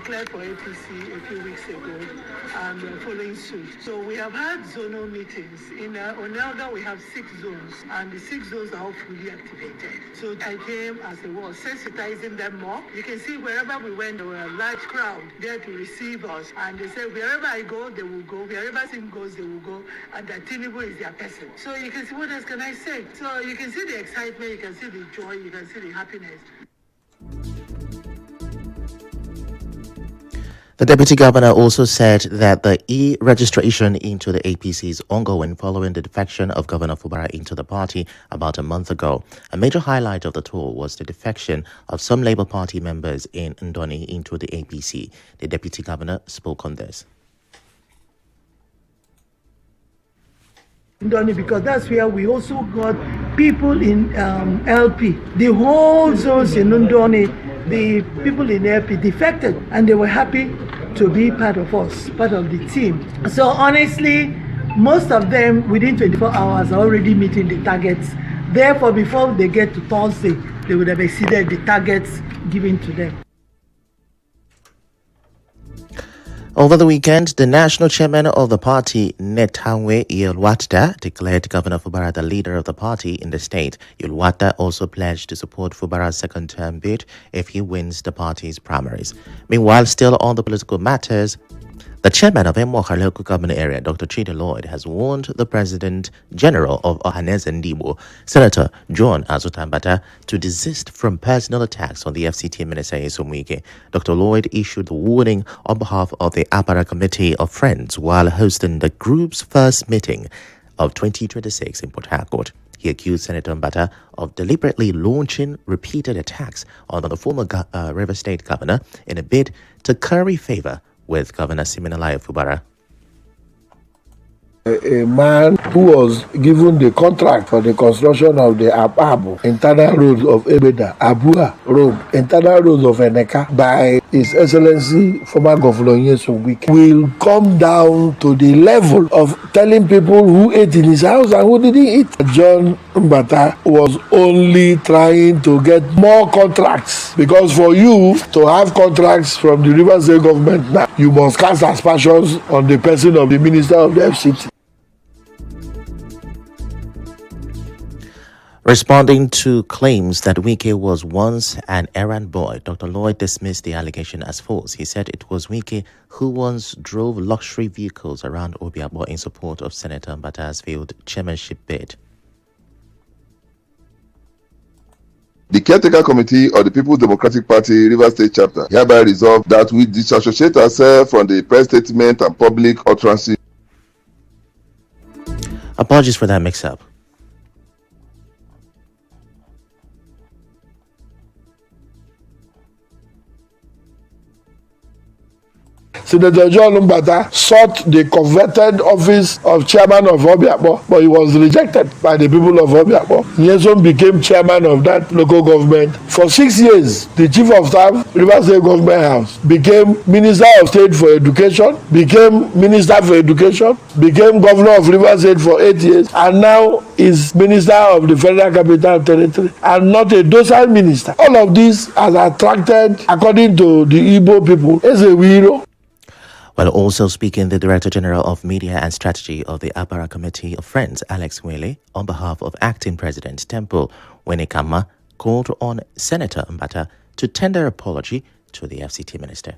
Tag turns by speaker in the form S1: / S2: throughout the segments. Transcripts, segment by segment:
S1: declared for APC a few weeks ago, and we're following suit. So we have had zonal meetings. In Onelda, we have 6 zones, and the 6 zones are all fully activated. So I came as a was sensitizing them more. You can see wherever we went, there were a large crowd there to receive us, and they said wherever I go, they will go. Wherever Sim goes, they will go, and that Tinubu is their person. So you can see, what else can I say? So you can see the excitement, you can see the joy, you can see the happiness.
S2: The Deputy Governor also said that the e-registration into the APC is ongoing following the defection of Governor Fubara into the party about a month ago. A major highlight of the tour was the defection of some Labour Party members in Ndoni into the APC. The Deputy Governor spoke on this.
S1: Because that's where we also got people in LP. The whole zones in Ndoni, the people in LP defected, and they were happy to be part of us, part of the team. So honestly, most of them within 24 hours are already meeting the targets. Therefore, before they get to Thursday, they would have exceeded the targets given to them.
S2: Over the weekend, the national chairman of the party, Netanwe Yelwata, declared Governor Fubara the leader of the party in the state. Yelwata also pledged to support Fubara's second-term bid if he wins the party's primaries. Meanwhile, still on the political matters, the chairman of Emoha local government area, Dr. Chidi Lloyd, has warned the President General of Ohanese Ndibo, Senator John Azutambata, to desist from personal attacks on the FCT Minister Esomwike. Dr. Lloyd issued the warning on behalf of the Apara Committee of Friends while hosting the group's first meeting of 2026 in Port Harcourt. He accused Senator Mbata of deliberately launching repeated attacks on the former River State governor in a bid to curry favor with Governor Siminalayi Fubara.
S3: A man who was given the contract for the construction of the Ababu internal roads of Ebeda, Abua Road, internal roads of Eneka by His Excellency former Governor Nyesom Wike will come down to the level of telling people who ate in his house and who didn't eat. John Mbata was only trying to get more contracts, because for you to have contracts from the Rivers State government now, you must cast aspersions on the person of the Minister of the FCT.
S2: Responding to claims that Wike was once an errand boy, Dr. Lloyd dismissed the allegation as false. He said it was Wike who once drove luxury vehicles around Obiabo in support of Senator Mbata's failed chairmanship bid.
S4: The Caretaker Committee of the People's Democratic Party Rivers State Chapter hereby resolved that we disassociate ourselves from the press statement and public utterances.
S2: Apologies for that mix-up.
S3: Senator John Mbata sought the coveted office of chairman of Obiabo, but he was rejected by the people of Obiabo. Nyesom became chairman of that local government. For 6 years, the chief of staff, Rivers State Government House, became Minister of State for Education, became Minister for Education, became Governor of Rivers State for 8 years, and now is Minister of the Federal Capital Territory, and not a docile minister. All of this has attracted, according to the Igbo people, as a weirdo.
S2: While also speaking, the Director General of Media and Strategy of the Apara Committee of Friends, Alex Wele, on behalf of Acting President Temple Wenikama, called on Senator Mbata to tender apology to the FCT minister.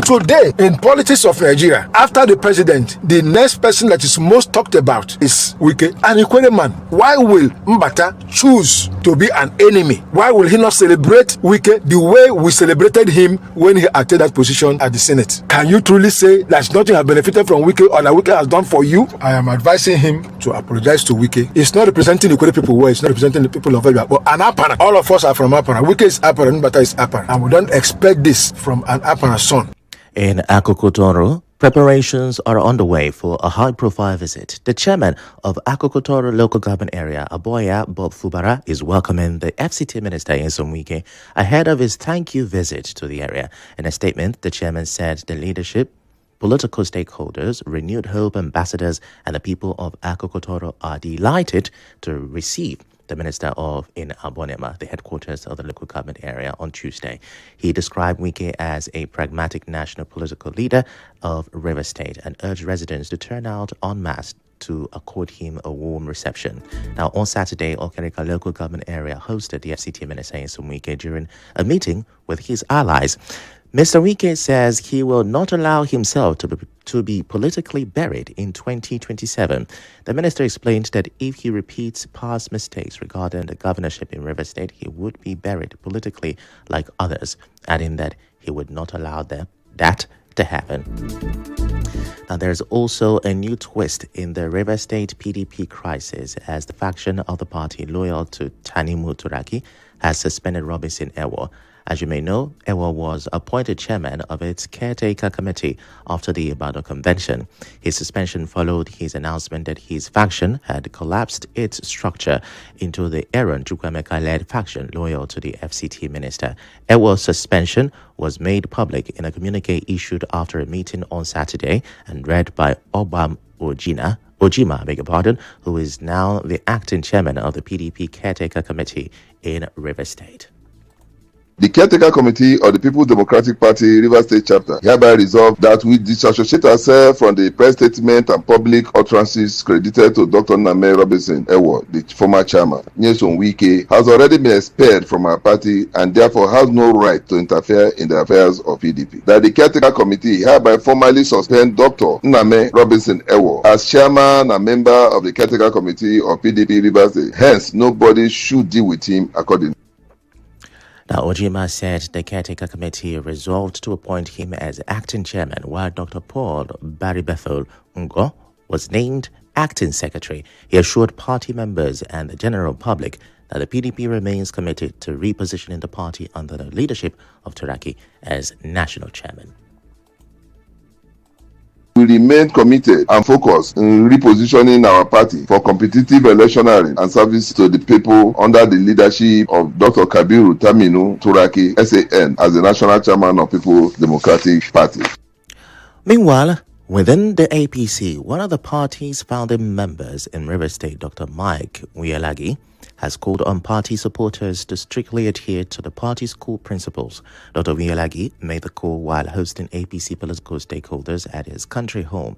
S5: Today, in politics of Nigeria, after the president, the next person that is most talked about is Wike, an Ikwere man. Why will Mbata choose to be an enemy? Why will he not celebrate Wike the way we celebrated him when he attained that position at the Senate? Can you truly say that nothing has benefited from Wike or that Wike has done for you? I am advising him to apologize to Wike. It's not representing the Ikwere people well, it's not representing the people of Nigeria, but an Apara. All of us are from Apara. Wike is Apara, Mbata is Apara. And we don't expect this from an Apara son.
S2: In Akokotoro, preparations are underway for a high-profile visit. The chairman of Akokotoro local government area, Aboya Bob Fubara, is welcoming the FCT minister Nyesom Wike ahead of his thank-you visit to the area. In a statement, the chairman said the leadership, political stakeholders, renewed hope ambassadors, and the people of Akokotoro are delighted to receive the minister of in Abonema, the headquarters of the local government area, on Tuesday. He described Wike as a pragmatic national political leader of River State and urged residents to turn out en masse to accord him a warm reception. Now, on Saturday, Okerika local government area hosted the FCT minister in Wike during a meeting with his allies. Mr. Wike says he will not allow himself to be politically buried in 2027. The minister explained that if he repeats past mistakes regarding the governorship in River State, he would be buried politically like others, adding that he would not allow that to happen. Now, there's also a new twist in the River State PDP crisis as the faction of the party loyal to Tanimu Turaki has suspended Robinson Ewo. As you may know, Ewo was appointed chairman of its caretaker committee after the Ibadan convention. His suspension followed his announcement that his faction had collapsed its structure into the Aaron Chukwemeka-led faction loyal to the FCT minister. Ewo's suspension was made public in a communique issued after a meeting on Saturday and read by Obam Ojima, who is now the acting chairman of the PDP caretaker committee in River State.
S4: The caretaker committee of the People's Democratic Party River State chapter hereby resolved that we disassociate ourselves from the press statement and public utterances credited to Dr. Name Robinson Ewo, the former chairman. Nyesom Wike has already been expelled from our party and therefore has no right to interfere in the affairs of PDP. That the caretaker committee hereby formally suspend Dr. Name Robinson Ewo as chairman and member of the caretaker committee of PDP River State. Hence, nobody should deal with him accordingly.
S2: Now, Ojima said the caretaker committee resolved to appoint him as acting chairman, while Dr. Paul Baribethel Ngo was named acting secretary. He assured party members and the general public that the PDP remains committed to repositioning the party under the leadership of Turaki as national chairman.
S4: We remain committed and focused in repositioning our party for competitive electioneering and service to the people under the leadership of Dr. Kabiru Taminu Turaki, SAN, as the national chairman of People's Democratic Party.
S2: Meanwhile, within the APC, one of the party's founding members in River State, Dr. Mike Muonyili, has called on party supporters to strictly adhere to the party's core principles. Dr. Muonyili made the call while hosting APC political stakeholders at his country home,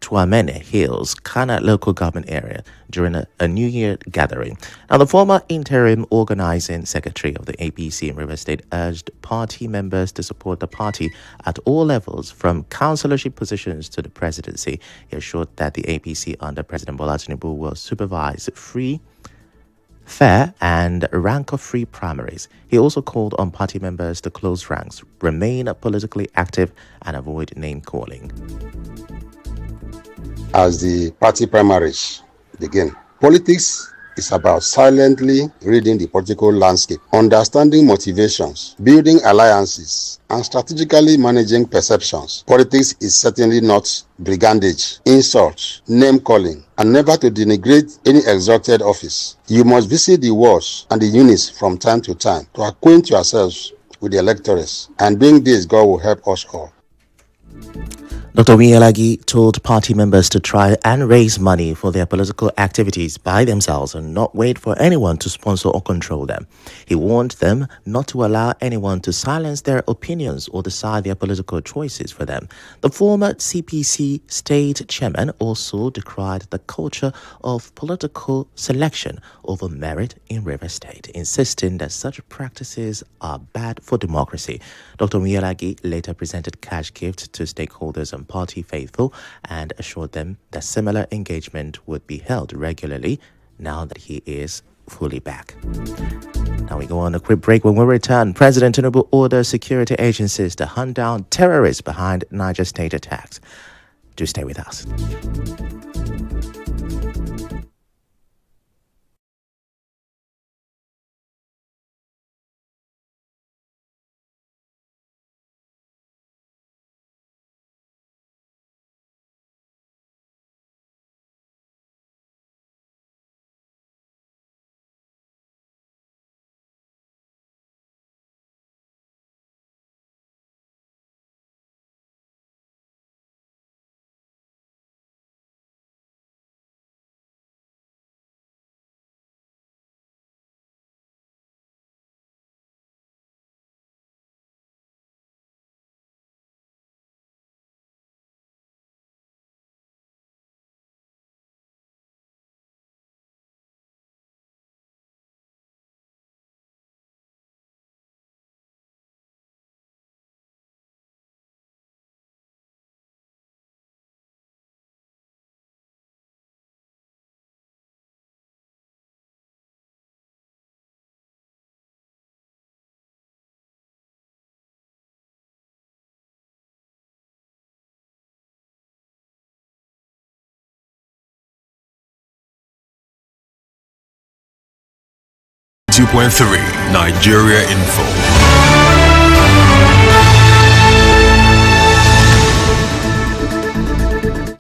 S2: Tuamene Hills, Kana local government area, during a New Year gathering. Now, the former interim organizing secretary of the APC in River State urged party members to support the party at all levels, from councillorship positions to the presidency. He assured that the APC under President Bola Tinubu will supervise free, fair and rancor-free primaries. He also called on party members to close ranks, remain politically active and avoid name-calling.
S6: As the party primaries begin, politics is about silently reading the political landscape, understanding motivations, building alliances, and strategically managing perceptions. Politics is certainly not brigandage, insults, name-calling, and never to denigrate any exalted office. You must visit the wards and the units from time to time to acquaint yourselves with the electorates, and doing this, God will help us all.
S2: Dr. Muonyili told party members to try and raise money for their political activities by themselves and not wait for anyone to sponsor or control them. He warned them not to allow anyone to silence their opinions or decide their political choices for them. The former CPC state chairman also decried the culture of political selection over merit in River State, insisting that such practices are bad for democracy. Dr. Muonyili later presented cash gifts to stakeholders and party faithful and assured them that similar engagement would be held regularly now that he is fully back. Now we go on a quick break. When we return, President Tinubu orders security agencies to hunt down terrorists behind Niger State attacks. Do stay with us.
S7: 92.3 Nigeria Info.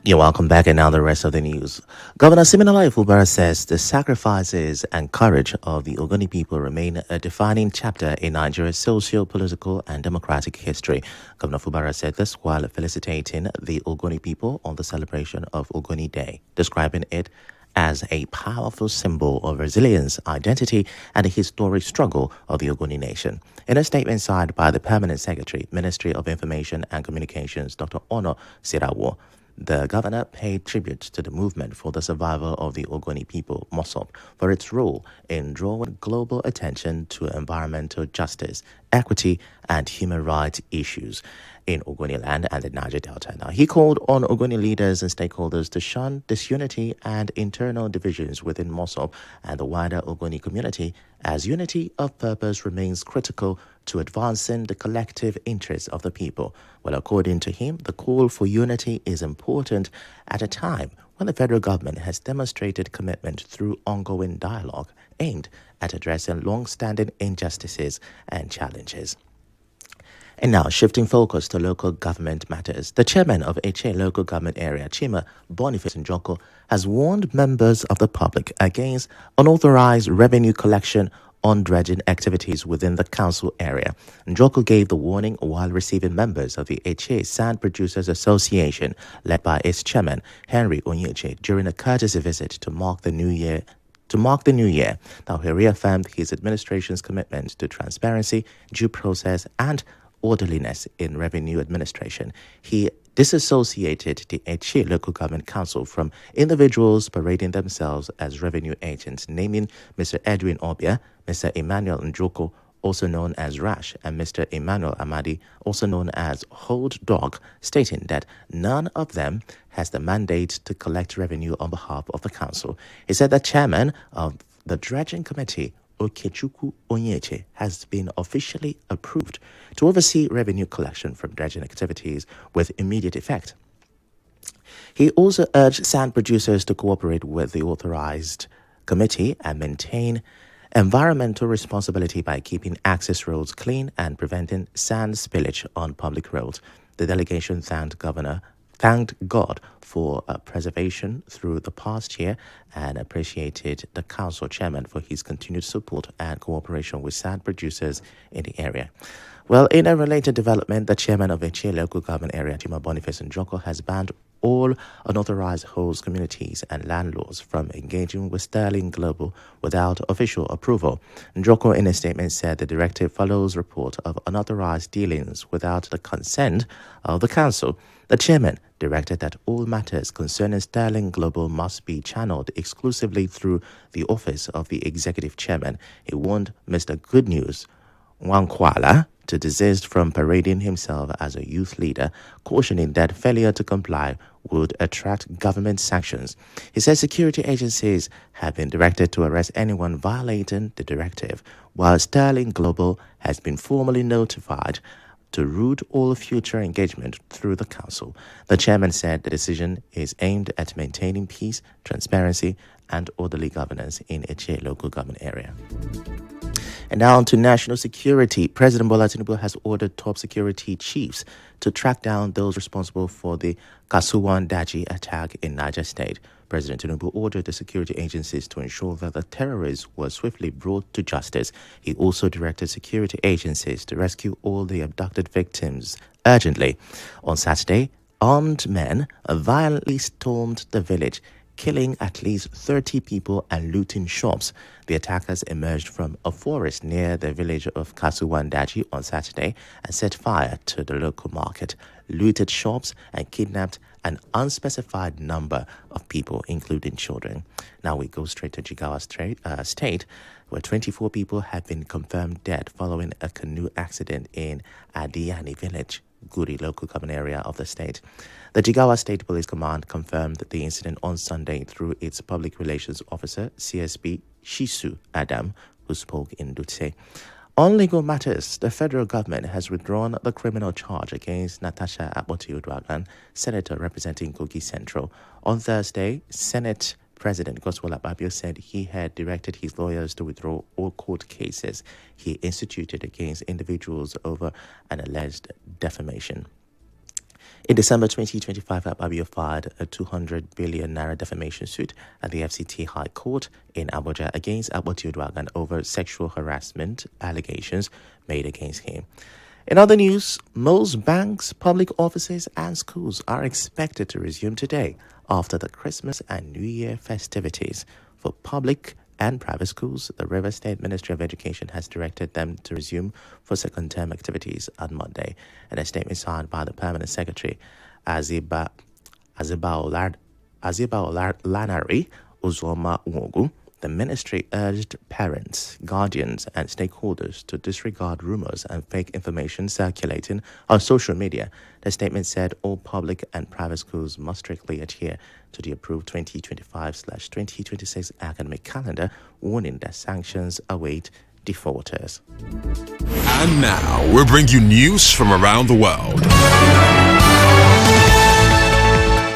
S2: You're welcome back, and now the rest of the news. Governor Siminalayi Fubara says the sacrifices and courage of the Ogoni people remain a defining chapter in Nigeria's socio-political and democratic history. Governor Fubara said this while felicitating the Ogoni people on the celebration of Ogoni Day, describing it as a powerful symbol of resilience, identity, and the historic struggle of the Ogoni nation. In a statement signed by the Permanent Secretary, Ministry of Information and Communications, Dr. Ono Sirawo, the governor paid tribute to the movement for the survival of the Ogoni people, MOSOP, for its role in drawing global attention to environmental justice, equity, and human rights issues in Ogoni land and the Niger Delta. Now, he called on Ogoni leaders and stakeholders to shun disunity and internal divisions within MOSOP and the wider Ogoni community, as unity of purpose remains critical to advancing the collective interests of the people. Well, according to him, the call for unity is important at a time when the federal government has demonstrated commitment through ongoing dialogue aimed at addressing long-standing injustices and challenges. And now, shifting focus to local government matters, the chairman of Eche local government area, Chima Boniface Njoko, has warned members of the public against unauthorized revenue collection on dredging activities within the council area. Njoko gave the warning while receiving members of the Eche Sand Producers Association, led by its chairman, Henry Onyeche, during a courtesy visit to mark the new year. Now, he reaffirmed his administration's commitment to transparency, due process, and orderliness in revenue administration. He disassociated the Eche Local Government Council from individuals parading themselves as revenue agents, naming Mr. Edwin Obia, Mr. Emmanuel Njoko, also known as Rash, and Mr. Emmanuel Amadi, also known as Hold Dog, stating that none of them has the mandate to collect revenue on behalf of the council. He said the chairman of the dredging committee, Ifechukwu Onyeche, has been officially approved to oversee revenue collection from dredging activities with immediate effect. He also urged sand producers to cooperate with the authorized committee and maintain environmental responsibility by keeping access roads clean and preventing sand spillage on public roads. The delegation thanked God for preservation through the past year and appreciated the council chairman for his continued support and cooperation with sand producers in the area. Well, in a related development, the chairman of Eche local government area, Chima Boniface Njoko, has banned all unauthorized host communities and landlords from engaging with Sterling Global without official approval. Njoko, in a statement, said the directive follows report of unauthorized dealings without the consent of the council. The chairman directed that all matters concerning Sterling Global must be channeled exclusively through the office of the executive chairman. He warned Mr. Good News Wankwala to desist from parading himself as a youth leader, cautioning that failure to comply would attract government sanctions. He said security agencies have been directed to arrest anyone violating the directive, while Sterling Global has been formally notified to root all future engagement through the council. The chairman said the decision is aimed at maintaining peace, transparency, and orderly governance in Eche local government area. And now on to national security. President Bola Tinubu has ordered top security chiefs to track down those responsible for the Kasuwan Daji attack in Niger State. President Tinubu ordered the security agencies to ensure that the terrorists were swiftly brought to justice. He also directed security agencies to rescue all the abducted victims urgently. On Saturday, armed men violently stormed the village, killing at least 30 people and looting shops. The attackers emerged from a forest near the village of Kasuwan Daji on Saturday and set fire to the local market, looted shops, and kidnapped an unspecified number of people, including children. Now we go straight to Jigawa State, where 24 people have been confirmed dead following a canoe accident in Adiyani village, Guri local government area of the state. The Jigawa State Police Command confirmed the incident on Sunday through its public relations officer, CSP Shisu Adam, who spoke in Dutse. On legal matters, the federal government has withdrawn the criminal charge against Natasha Akpoti-Uduaghan, senator representing Kogi Central. On Thursday, Senate President Godswill Akpabio said he had directed his lawyers to withdraw all court cases he instituted against individuals over an alleged defamation. In December 2025, Akpabio filed a 200 billion naira defamation suit at the FCT High Court in Abuja against Akpoti Uduaghan over sexual harassment allegations made against him. In other news, most banks, public offices and schools are expected to resume today after the Christmas and New Year festivities. For public and private schools, the Rivers State Ministry of Education has directed them to resume for second-term activities on Monday. In a statement signed by the Permanent Secretary, Aziba Lanari Uzoma Nwogu, the ministry urged parents, guardians, and stakeholders to disregard rumors and fake information circulating on social media. The statement said all public and private schools must strictly adhere to the approved 2025/2026 academic calendar, warning that sanctions await defaulters.
S7: And now we bring you news from around the world.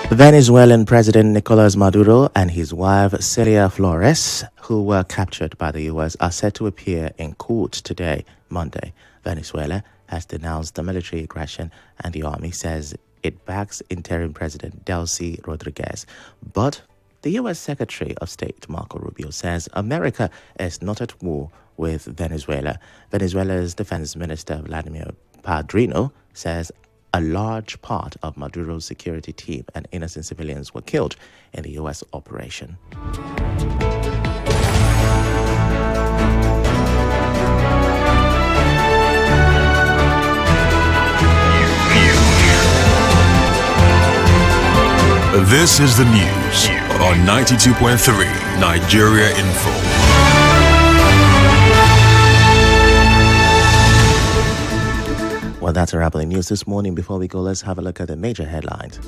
S2: Venezuelan President Nicolas Maduro and his wife Celia Flores, who were captured by the U.S., are set to appear in court today, Monday. Venezuela has denounced the military aggression and the army says it backs interim President Delcy Rodriguez. But the U.S. Secretary of State Marco Rubio says America is not at war with Venezuela. Venezuela's Defense Minister Vladimir Padrino says a large part of Maduro's security team and innocent civilians were killed in the U.S. operation.
S7: This is the news on 92.3 Nigeria Info.
S2: Well, that's a wrap on the news this morning. Before we go, let's have a look at the major headlines.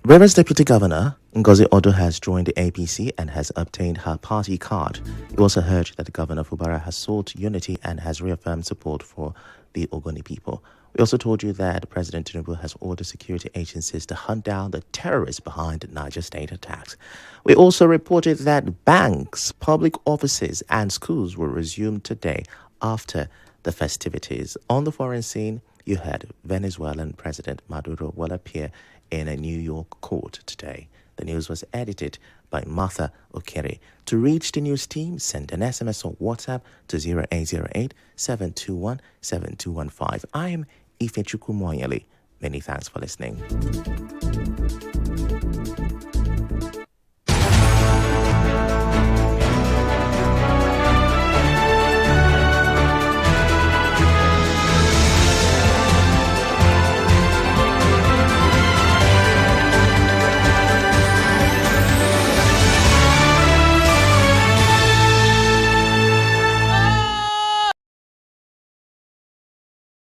S2: Rivers Deputy Governor Ngozi Odo has joined the APC and has obtained her party card. He also urged that the Governor Fubara has sought unity and has reaffirmed support for the Ogoni people. We also told you that President Tinubu has ordered security agencies to hunt down the terrorists behind the Niger State attacks. We also reported that banks, public offices and schools will resume today after the festivities. On the foreign scene, you heard Venezuelan President Maduro will appear in a New York court today. The news was edited by Martha Okere. To reach the news team, send an SMS or WhatsApp to 0808-721-7215. I am Ifechukwu Muonyili. Many thanks for listening.